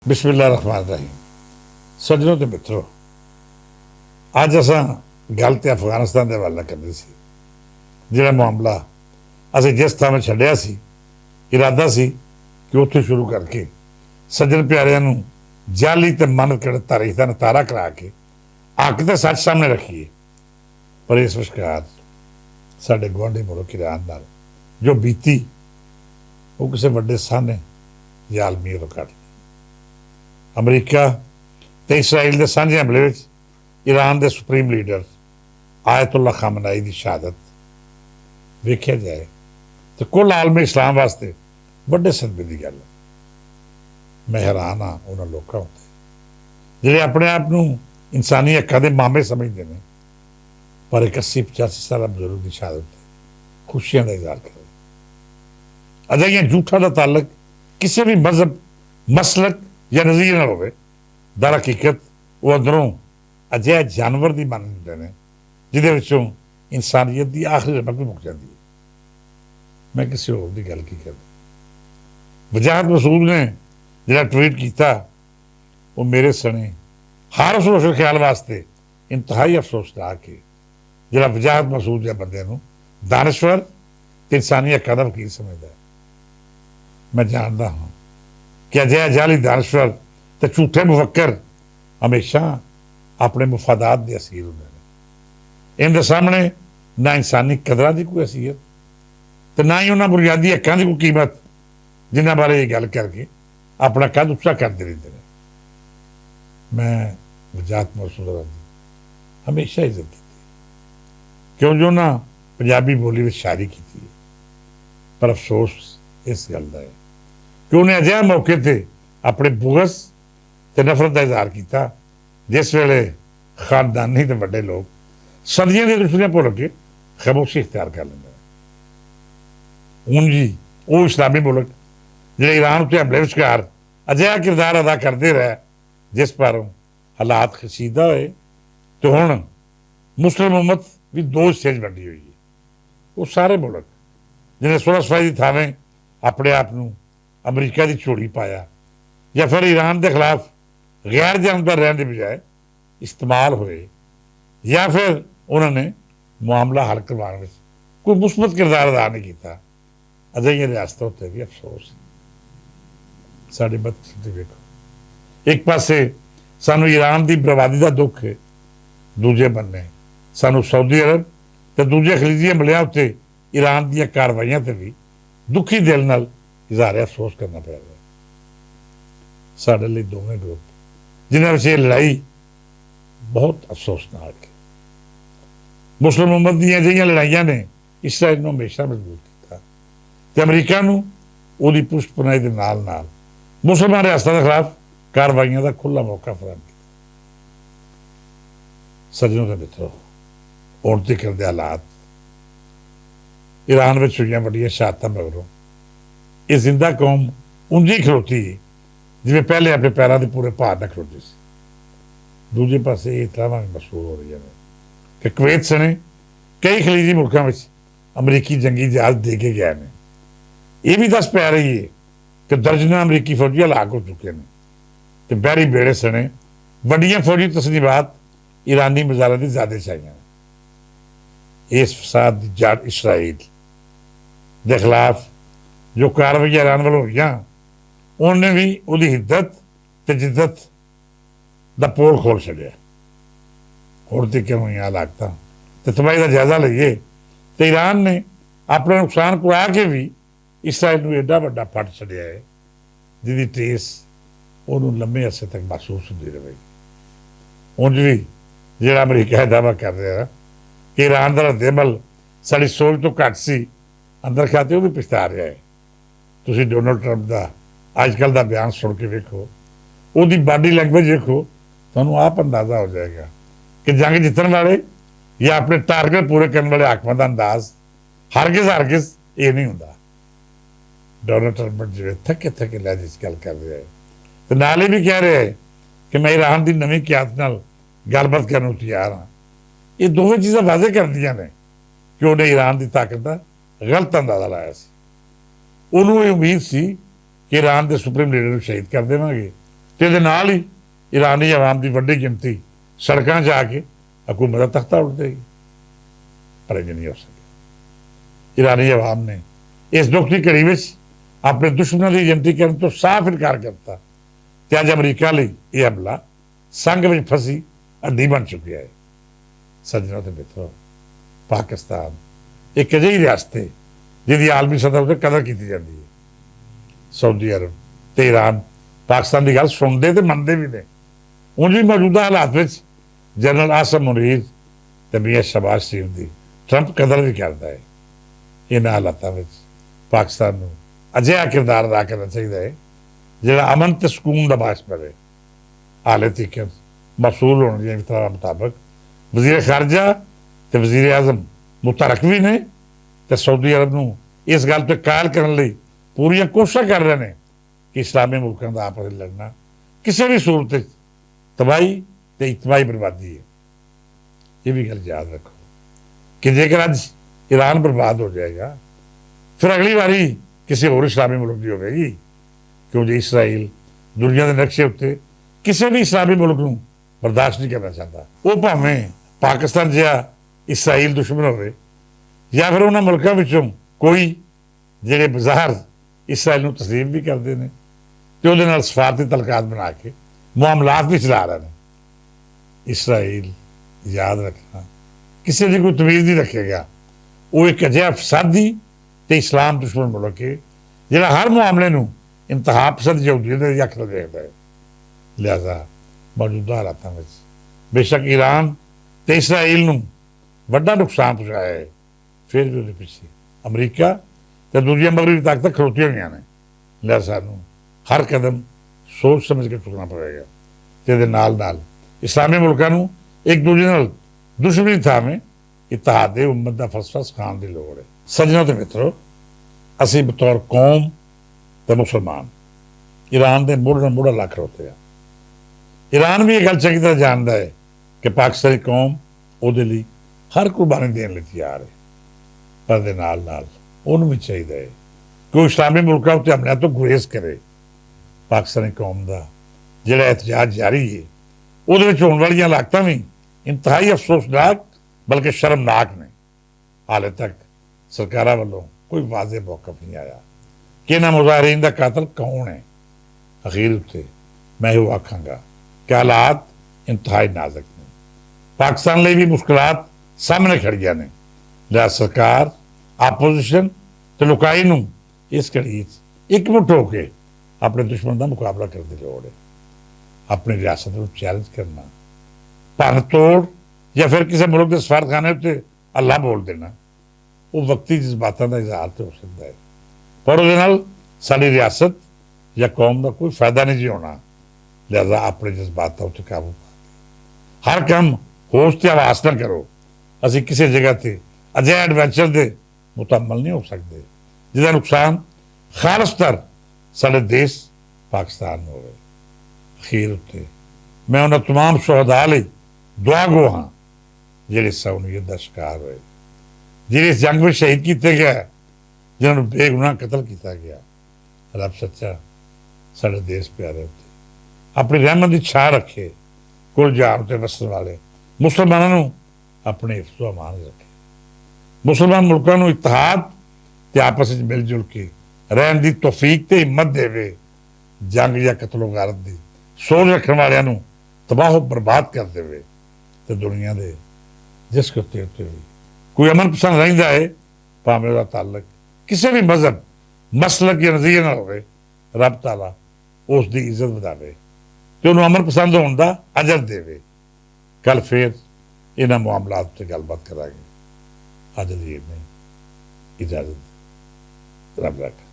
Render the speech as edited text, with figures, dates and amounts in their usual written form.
बिस्मिल्लाह रहमान रहीम। सज्जनों ते मित्रों, अज असां गल ते अफगानिस्तान के हवाले करनी सी। जिहड़ा मामला असीं जिस थां छड्डिया सी, इरादा सी कि उत्थे शुरू करके सज्जन प्यारियां नूं जाली ते मन किड़ तारीख का नतारा करा के हक ते सच सामने रखीए। पर इस विचकार साडे गुआढ़ी मुल्क ईरान नाल जो बीती वो किसी वड्डे साहने या आलमी रिकॉर्ड। अमरीका ते इसराइल के सांझे हमले में ईरान के सुप्रीम लीडर आयतुल्ला खामनाई की शहादत वेख्या जाए तो कुल आलमी इस्लाम वास्ते बड़े सदमे की गल है। मैं हैरान हाँ उन्होंने लोगों उत्ते जिहड़े अपने आप नूं इंसानी हक्कां दे मामे समझते हैं, पर एक 80-85 साल बजुर्ग की शहादत खुशियां का इजहार करे। अजिहा झूठा का ताल्लुक किसी भी मजहब, मसलक या नज़ीर नाल होवे, दर हकीकत वो अंदरों अजिहा जानवर की मानते हैं जिहदे विचों इंसानियत की आखिरी रमक भी मुक जाती है। मैं किसी होर की गल की करदा। वजाहत मसूद ने जिहड़ा ट्वीट किया वो मेरे सने हर उस रोशन ख्याल वास्ते इंतहाई अफसोसनाक है जिहड़ा वजाहत मसूद या बंदे नूं दानश्वर ते इंसानी हक्कां दा वकील समझदा है। मैं जानता हाँ कि अजिहा जाली दानश्वर ते झूठे मुफक्कर हमेशा अपने मुफादात के असीर होंदे ने। इनके सामने ना इंसानी कदरां की कोई हैसीयत तो ना ही उन्होंने बुनियादी हक्कां की कोई कीमत जिन्हां बारे ये गल करके अपना कद उच्चा करते रहते हैं। मैं वजाहत मसूद की हमेशा इज्जत की क्यों जो ना पंजाबी बोली में शायरी की थी। पर अफसोस इस गल का है कि उन्हें अजिहा मौके पर अपने बुगस ते नफरत का इजहार किया जिस वेले खानदानी ते वड्डे लोग सदियों की दुश्मनियां भुल के खामोशी इख्तियार कर लेंगे। हूँ जी वो इस्लामी मुल्क जिहड़े ईरान उत्ते हमले विचकार अजिहा किरदार अदा करते रहे जिस पर हालात खशीदा होए, तो हुण मुस्लिम उम्मत भी दो हिस्से वंडी हुई है। वो सारे मुल्क जिन्हें सुलह सफाई की थावें अपने आप नूं अमरीका की झोली पाया या फिर ईरान के खिलाफ गैर जानदार रहने की बजाय इस्तेमाल हुए या फिर उन्होंने मामला हल करवाने में कोई मुस्बत किरदार अदा नहीं किया, अजिहियां रियासतां उत्ते भी अफसोस है। साडी बदकिस्मती वेखो, एक पासे सानू ईरान की बर्बादी का दुख है, दूजे बन्ने सानू सऊदी अरब ते दूजे खलीजी हमलियां उत्ते ईरान दी कार्रवाइयां ते भी दुखी दिल नाल इजहार अफसोस करना पै रहा है। साडे लई दोवें ग्रुप जिन्हां विच लड़ाई बहुत अफसोसनाक है। मुस्लिम उम्मत दी अजिहियां लड़ाइयां ने इसराइल नूं हमेशा मजबूत किया ते अमरीका नूं उहदी पुष्टपनाही दे नाल नाल मुसलमान रियासतां दे खिलाफ कार्रवाइयां का खुला मौका फराहम किया। सज्जनों के मित्रों, हुण तिकर दे हालात ईरान में हुई वड्डियां शहादतां मगरों ये जिंदा कौम उंजी खलोती जिवें पहले अपने पैरों के पूरे भार न खलोती सी। दूजे पासे ये इतलावां भी मशहूर हो रही हैं कि कुवैत सने कई खलीजी मुल्कों में अमरीकी जंगी जहाज दे के गए हैं। ये भी दस पै रही है कि दर्जनां अमरीकी फौजी हलाक हो चुके हैं तो बहरी बेड़े सने वड्डियां फौजी तस्लीमात ईरानी मजारा की ज्यादा चाहिए। इस फसाद की जड़ इसराइल के खिलाफ जो कार्रवाई ईरान वालों हुई उन्हें भी उसकी हिद्दत ते जिद्दत का पोल खोल छड़िया। होर तरीके हुई हालाकतां ते तबाही का जायजा लईए तो ईरान ने अपने नुकसान को आके भी इसराइल को एडा वड्डा फट छड़िया है जिसकी ट्रेस उन्होंने लंबे अरसे तक महसूस होती रहेगी। उंज भी जिहड़ा अमरीका दावा कर रहा कि ईरान का रद्देअमल साड़ी सोच तो घट सी, अंदर खाते वो भी पछता रहा है। तुसीं डोनाल्ड ट्रंप का अजकल का बयान सुन के वेखो, उसकी बॉडी लैंग्वेज वेखो, तुहानूं आप अंदाजा हो जाएगा कि जंग जितने वाले या अपने टारगेट पूरे करने वाले हाकमां का अंदाज हरगिज ये नहीं होंदा। डोनाल्ड ट्रंप जिवें थके थके लहजे च गल कर रहा है तो नाल भी कह रहा है कि मैं ईरान की नवीं क्यादत नाल गलबात करने को तैयार हाँ। ये दोवें चीज़ां वाजे करदियां ने कि उन्हें ईरान की ताकत का गलत अंदाजा लाया सी। उन्होंने उम्मीद सी कि ईरान के सुप्रीम लीडर को शहीद कर देवांगे ਤੇ ਇਹਦੇ ਨਾਲ ਹੀ ਈਰਾਨੀ ਆਵਾਮ ਦੀ ਵੱਡੀ ਗਿਣਤੀ ਸੜਕਾਂ 'ਚ ਆ ਕੇ ਹਕੂਮਤ ਦਾ ਤਖਤਾ ਉਲਟ ਦੇਗੀ, ਪਰ ਇਹ ਨਹੀਂ ਹੋ ਸਕਿਆ। ਈਰਾਨੀ ਆਵਾਮ ਨੇ ਇਸ ਦੁੱਖ ਦੀ ਘੜੀ ਵਿੱਚ ਆਪਣੇ ਦੁਸ਼ਮਣਾਂ ਦੀ ਗਿਣਤੀ ਕਰਨ ਤੋਂ ਸਾਫ਼ ਇਨਕਾਰ ਕਰਤਾ ਤੇ ਅੱਜ ਅਮਰੀਕਾ ਲਈ ਇਹ ਹਮਲਾ ਸੰਘ ਵਿੱਚ ਫਸੀ ਹੱਡੀ ਬਣ ਚੁੱਕਿਆ ਹੈ। ਸੱਜਣੋ ਤੇ ਮਿੱਤਰੋ, ਪਾਕਿਸਤਾਨ ਇੱਕ ਅਜਿਹੀ ਰਿਆਸਤ ਹੈ ਜਿਹਦੀ ਆਲਮੀ ਸਤਹ ਉੱਤੇ ਕਦਰ ਕੀਤੀ ਜਾਂਦੀ ਹੈ। ਸਾਊਦੀ ਅਰਬ ਤੇ ਈਰਾਨ ਪਾਕਿਸਤਾਨ ਦੀ ਗੱਲ ਸੁਣਦੇ ਤੇ ਮੰਨਦੇ ਵੀ ਨੇ। ਉਂਝ ਵੀ ਮੌਜੂਦਾ ਹਾਲਾਤ ਵਿੱਚ ਜਨਰਲ ਆਸਮ ਮੁਨੀਰ ਤੇ ਮੀਆਂ ਸ਼ਹਬਾਜ਼ ਸ਼ਰੀਫ ਦੀ ਟਰੰਪ ਕਦਰ ਵੀ ਕਰਦਾ ਹੈ। ਇਹਨਾਂ ਹਾਲਾਤਾਂ ਵਿੱਚ ਪਾਕਿਸਤਾਨ ਨੂੰ ਅਜਿਹਾ ਕਿਰਦਾਰ ਅਦਾ ਕਰਨਾ ਚਾਹੀਦਾ ਹੈ ਜਿਹੜਾ ਅਮਨ ਤੇ ਸਕੂਨ ਦਾ ਬਾਇਸ ਬਣੇ। ਹਾਲੇ ਤੱਕ ਮਸੂਲ ਹੋਣ ਦੀਆਂ ਮਿਤਾਰਾਂ ਮੁਤਾਬਕ ਵਜ਼ੀਰ ਖਾਰਜਾ ਤੇ ਵਜ਼ੀਰ ਆਜ਼ਮ ਮੁਤਰਕ ਵੀ ਨੇ ਤੇ ਸਾਊਦੀ ਅਰਬ ਨੂੰ ਇਸ ਗੱਲ ਤੇ ਕਾਇਲ ਕਰਨ ਲਈ ਪੂਰੀਆਂ ਕੋਸ਼ਿਸ਼ਾਂ ਕਰ ਰਹੇ ਨੇ ਕਿ ਇਸਲਾਮੀ ਮੁਲਕਾਂ ਦਾ ਆਪਸ ਵਿੱਚ ਲੜਨਾ ਕਿਸੇ ਵੀ ਸੂਰਤ ਵਿੱਚ ਤਬਾਹੀ ਤੇ ਇਤਬਾਹੀ ਬਰਬਾਦੀ ਹੈ। ਇਹ ਵੀ ਗੱਲ ਯਾਦ ਰੱਖੋ ਕਿ ਜੇਕਰ ਅੱਜ ਈਰਾਨ ਬਰਬਾਦ ਹੋ ਜਾਏਗਾ ਫਿਰ ਅਗਲੀ ਵਾਰੀ ਕਿਸੇ ਹੋਰ ਇਸਲਾਮੀ ਮੁਲਕ ਦੀ ਹੋਵੇਗੀ, ਕਿਉਂਕਿ ਇਸਰਾਈਲ ਦੁਨੀਆ ਦੇ ਨਕਸ਼ੇ ਉੱਤੇ ਕਿਸੇ ਵੀ ਇਸਲਾਮੀ ਮੁਲਕ ਨੂੰ ਬਰਦਾਸ਼ਤ ਨਹੀਂ ਕਰਨਾ ਚਾਹੁੰਦਾ। ਉਹ ਭਾਵੇਂ ਪਾਕਿਸਤਾਨ ਜਿਹਾ ਇਸਰਾਈਲ ਦੁਸ਼ਮਣ ਹੋਵੇ ਜਾਂ ਫਿਰ ਉਹਨਾਂ ਮੁਲਕਾਂ ਵਿੱਚੋਂ ਕੋਈ ਜਿਹੜੇ ਬਾਜ਼ਾਰ ਇਸਰਾਈਲ ਨੂੰ ਤਸਲੀਮ ਵੀ ਕਰਦੇ ਨੇ ਤੇ ਉਹਦੇ ਨਾਲ ਸਫਾਰਤੀ ਤਲਕਾਤ ਬਣਾ ਕੇ ਮਾਮਲਾਤ ਵੀ ਚਲਾ ਰਹੇ ਨੇ। ਇਸਰਾਈਲ ਯਾਦ ਰੱਖਣਾ ਕਿਸੇ ਦੀ ਕੋਈ ਤਮੀਜ਼ ਨਹੀਂ ਰੱਖੇਗਾ। ਉਹ ਇੱਕ ਅਜਿਹਾ ਫਸਾਦੀ ਤੇ ਇਸਲਾਮ ਦੁਸ਼ਮਣ ਮੁਲਕ ਹੈ ਜਿਹੜਾ ਹਰ ਮਾਮਲੇ ਨੂੰ ਇੰਤਹਾ ਪਸੰਦ ਯਹੂਦੀਆਂ ਦੇ ਅੱਖ ਨਾਲ ਦੇਖਦਾ ਹੈ। ਲਿਹਾਜ਼ਾ ਮੌਜੂਦਾ ਹਾਲਾਤਾਂ ਵਿੱਚ ਬੇਸ਼ੱਕ ਈਰਾਨ ਤੇ ਇਸਰਾਈਲ ਨੂੰ ਵੱਡਾ ਨੁਕਸਾਨ ਪਹੁੰਚਾਇਆ ਹੈ, ਫਿਰ ਵੀ ਉਹਦੇ ਪਿੱਛੇ ਅਮਰੀਕਾ ਤੇ ਦੂਜੀਆਂ ਮਗਰਬੀ ਤਾਕਤਾਂ ਖਲੋਤੀਆਂ ਹੋਈਆਂ ਨੇ। ਲਿਹਾਜ਼ਾ ਸਾਨੂੰ ਹਰ ਕਦਮ ਸੋਚ ਸਮਝ ਕੇ ਚੁੱਕਣਾ ਪਵੇਗਾ ਤੇ ਇਹਦੇ ਨਾਲ ਨਾਲ ਇਸਲਾਮੀ ਮੁਲਕਾਂ ਨੂੰ ਇੱਕ ਦੂਜੇ ਨਾਲ ਦੁਸ਼ਮਣੀ ਥਾਵੇਂ ਇਤਿਹਾਦ ਦੇ ਉਮਤ ਦਾ ਫਲਸਫਾ ਸਿਖਾਉਣ ਦੀ ਲੋੜ ਹੈ। ਸੱਜਣੋ ਤੇ ਮਿੱਤਰੋ, ਅਸੀਂ ਬਤੌਰ ਕੌਮ ਤੇ ਮੁਸਲਮਾਨ ਈਰਾਨ ਦੇ ਮੋਢੇ ਨਾਲ ਮੋਢਾ ਲਾ ਖਲੋਤੇ ਆ। ਈਰਾਨ ਵੀ ਇਹ ਗੱਲ ਚੰਗੀ ਤਰ੍ਹਾਂ ਜਾਣਦਾ ਹੈ ਕਿ ਪਾਕਿਸਤਾਨੀ ਕੌਮ ਉਹਦੇ ਲਈ ਹਰ ਕੁਰਬਾਨੀ ਦੇਣ ਲਈ ਤਿਆਰ ਹੈ, ਪਰ ਦੇ ਨਾਲ ਨਾਲ ਉਹਨੂੰ ਵੀ ਚਾਹੀਦਾ ਹੈ ਕਿ ਉਹ ਇਸਲਾਮੀ ਮੁਲਕਾਂ ਉੱਤੇ ਹਮਲਿਆਂ ਤੋਂ ਗੁਰੇਜ਼ ਕਰੇ। ਪਾਕਿਸਤਾਨੀ ਕੌਮ ਦਾ ਜਿਹੜਾ ਇਤਜਾਜ ਜਾਰੀ ਹੈ ਉਹਦੇ ਵਿੱਚ ਹੋਣ ਵਾਲੀਆਂ ਲਾਗਤਾਂ ਵੀ ਇੰਤਹਾਈ ਅਫਸੋਸਨਾਕ ਬਲਕਿ ਸ਼ਰਮਨਾਕ ਨੇ। ਹਾਲੇ ਤੱਕ ਸਰਕਾਰਾਂ ਵੱਲੋਂ ਕੋਈ ਵਾਜ਼ਿਹ ਮੌਕਫ ਨਹੀਂ ਆਇਆ ਕਿ ਇਹਨਾਂ ਮੁਜ਼ਾਹਰੀਨ ਦਾ ਕਾਤਲ ਕੌਣ ਹੈ। ਅਖੀਰ ਉੱਤੇ ਮੈਂ ਇਹ ਆਖਾਂਗਾ ਕਿ ਹਾਲਾਤ ਇੰਤਹਾਈ ਨਾਜ਼ੁਕ ਨੇ। ਪਾਕਿਸਤਾਨ ਲਈ ਵੀ ਮੁਸ਼ਕਲਾਤ ਸਾਹਮਣੇ ਖੜੀਆਂ ਨੇ। ਲਿਆ ਸਰਕਾਰ, ਆਪੋਜੀਸ਼ਨ ਤੇ ਲੁਕਾਈ ਨੂੰ ਇਸ ਘੜੀ 'ਚ ਇਕਮੁੱਠ ਹੋ ਕੇ ਆਪਣੇ ਦੁਸ਼ਮਣ ਦਾ ਮੁਕਾਬਲਾ ਕਰਨ ਦੀ ਲੋੜ ਹੈ। ਆਪਣੀ ਰਿਆਸਤ ਨੂੰ ਚੈਲੰਜ ਕਰਨਾ, ਭੰਨ ਤੋੜ ਜਾਂ ਫਿਰ ਕਿਸੇ ਮੁਲਕ ਦੇ ਸਫਾਰਤਖਾਨੇ ਉੱਤੇ ਅੱਲਾ ਬੋਲ ਦੇਣਾ ਉਹ ਵਕਤੀ ਜਜ਼ਬਾਤਾਂ ਦਾ ਇਜ਼ਹਾਰ ਤੇ ਹੋ ਸਕਦਾ ਹੈ, ਪਰ ਉਹਦੇ ਨਾਲ ਸਾਡੀ ਰਿਆਸਤ ਜਾਂ ਕੌਮ ਦਾ ਕੋਈ ਫਾਇਦਾ ਨਹੀਂ ਜੀ ਹੋਣਾ। ਲਿਹਾਜ਼ਾ ਆਪਣੇ ਜਜ਼ਬਾਤਾਂ ਉੱਤੇ ਕਾਬੂ ਪਾ ਕੇ ਹਰ ਕੰਮ ਹੋਸ਼ ਤੇ ਆਵਾਜ਼ ਨਾ ਕਰੋ। ਅਸੀਂ ਕਿਸੇ ਜਗ੍ਹਾ ਤੇ ਅਜਿਹੇ ਐਡਵੈਂਚਰ ਦੇ ਮੁਤਮਲ ਨਹੀਂ ਹੋ ਸਕਦੇ ਜਿਹਦਾ ਨੁਕਸਾਨ ਖਾਲਸਤਰ ਸਾਡੇ ਦੇਸ਼ ਪਾਕਿਸਤਾਨ ਨੂੰ ਹੋਵੇ। ਅਖੀਰ ਉੱਤੇ ਮੈਂ ਉਹਨਾਂ ਤਮਾਮ ਸ਼ੁਹਦਾ ਲਈ ਦੁਆ ਗੋ ਹਾਂ ਜਿਹੜੇ ਸੌਨੀਅਤ ਦਾ ਸ਼ਿਕਾਰ ਹੋਏ, ਜਿਹੜੇ ਇਸ ਜੰਗ ਵਿੱਚ ਸ਼ਹੀਦ ਕੀਤੇ ਗਏ, ਜਿਨ੍ਹਾਂ ਨੂੰ ਬੇਗੁਨਾਹ ਕਤਲ ਕੀਤਾ ਗਿਆ। ਰੱਬ ਸੱਚਾ ਸਾਡੇ ਦੇਸ਼ ਪਿਆਰੇ ਉੱਤੇ ਆਪਣੀ ਰਹਿਮਤ ਦੀ ਛਾਂ ਰੱਖੇ। ਕੁਲ ਜਹਾਨ ਉੱਤੇ ਵਸਣ ਵਾਲੇ ਮੁਸਲਮਾਨਾਂ ਨੂੰ ਆਪਣੇ ਹਿਫਜ਼ੋ ਅਮਾਨ ਰੱਖੇ। ਮੁਸਲਮਾਨ ਮੁਲਕਾਂ ਨੂੰ ਇਤਿਹਾਦ ਤੇ ਆਪਸ ਵਿੱਚ ਮਿਲ ਜੁਲ ਕੇ ਰਹਿਣ ਦੀ ਤੌਫੀਕ ਤੇ ਹਿੰਮਤ ਦੇਵੇ। ਜੰਗ ਜਾਂ ਕਤਲੋ ਗਾਰਤ ਦੀ ਸੋਚ ਰੱਖਣ ਵਾਲਿਆਂ ਨੂੰ ਤਬਾਹ ਬਰਬਾਦ ਕਰ ਦੇਵੇ ਤੇ ਦੁਨੀਆ ਦੇ ਜਿਸ ਖਿੱਤੇ ਉੱਤੇ ਵੀ ਕੋਈ ਅਮਨ ਪਸੰਦ ਰਹਿੰਦਾ ਹੈ, ਭਾਵੇਂ ਉਹਦਾ ਤਾਲੁਕ ਕਿਸੇ ਵੀ ਮਜ਼ਹਬ, ਮਸਲਕ ਜਾਂ ਨਜ਼ਰੀਏ ਨਾਲ ਹੋਵੇ, ਰੱਬ ਤਾਲਾ ਉਸ ਦੀ ਇੱਜ਼ਤ ਵਧਾਵੇ ਤੇ ਉਹਨੂੰ ਅਮਨ ਪਸੰਦ ਹੋਣ ਦਾ ਅਜਰ ਦੇਵੇ। ਕੱਲ ਫੇਰ ਇਹਨਾਂ ਮਾਮਲਾਤ ਤੇ ਗੱਲਬਾਤ ਕਰਾਂਗੇ। ਅੱਜ ਲਈ ਇਜਾਜ਼ਤ, ਰੱਬ ਰੱਖਾ।